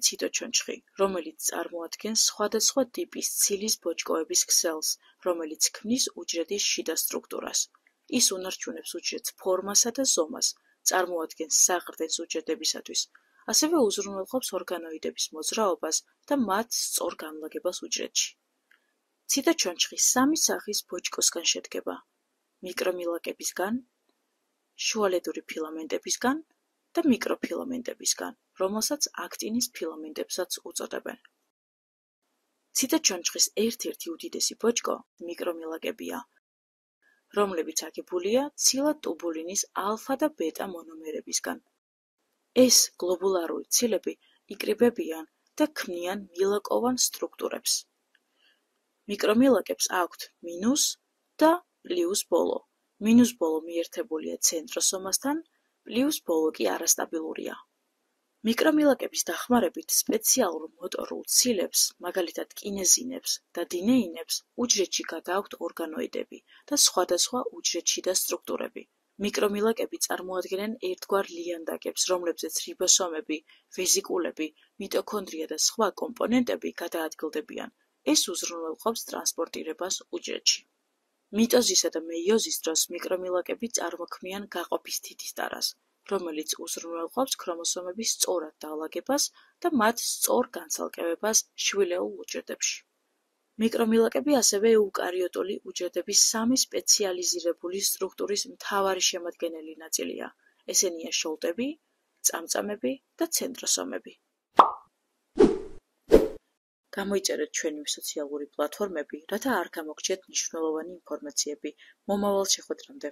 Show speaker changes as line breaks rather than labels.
ციტოჩონჩხი, რომელიც წარმოადგენს სხვადასხვა ტიპის ცილის ბოჭკოების ქსელს, რომელიც ქმნის უჯრედის შიდა სტრუქტურას. ის უნარჩუნებს უჯრედს ფორმასა და ზომას, წარმოადგენს საყრდენს უჯრედებისათვის, ასევე უზრუნველყოფს ორგანოიდების მოძრაობას და მათ სწორ განლაგებას უჯრედში. ციტოჩონჩხი სამი სახის ბოჭკოსგან შედგება: მიკრომილაკებისგან, შუალედური ფილამენტებისგან და მიკროფილამენტებისგან, რომელსაც აქტინის ფილამენტებსაც უწოდებენ. ციტოჩონჩხის ერთ-ერთი უდიდესი ბოჭკო მიკრომილაკებია, რომლებიც აგებულია ცილა ტუბულინის ალფა და ბეტა მონომერებისგან. ეს გლობულარული ცილები იკრიბებიან და ქმნიან მილაკოვან სტრუქტურებს. მიკრომილაკებს აქვთ მინუს და პლუს ბოლო. მინუს ბოლო მიერთებულია ცენტროსომასთან, პლუს ბოლო კი არასტაბილურია. მიკრომილაკების დახმარებით სპეციალურ მოტორულ ცილებს, მაგალითად კინეზინებს და დინეინებს, უჯრედში გადააქვთ ორგანოიდები და სხვადასხვა უჯრედშიდა სტრუქტურები. მიკრომილაკები წარმოადგენენ ერთგვარ ლიანდაგებს, რომლებზეც რიბოსომები, ვეზიკულები, მიტოქონდრია და სხვა კომპონენტები გადაადგილდებიან. ეს უზრუნველყოფს ტრანსპორტირებას უჯრედში. მიტოზისა და მეიოზის დროს მიკრომილაკები წარმოქმნიან გაყოფის თითის ტარას, რომელიც უზრუნველყოფს ქრომოსომების სწორად დალაგებას და მათ სწორ განცალკევებას შვილეულ უჯრედებში. მიკრომილაკები ასევე ეუკარიოტული უჯრედების სამი სპეციალიზირებული სტრუქტურის მთავარი შემადგენელი ნაწილია. ესენია შოლტები, წამწამები და ცენტროსომები. გამოიწერეთ ჩვენი სოციალური პლატფორმები, რათა არ გამოგრჩეთ მნიშვნელოვანი ინფორმაციები. მომავალ შეხვედრამდე.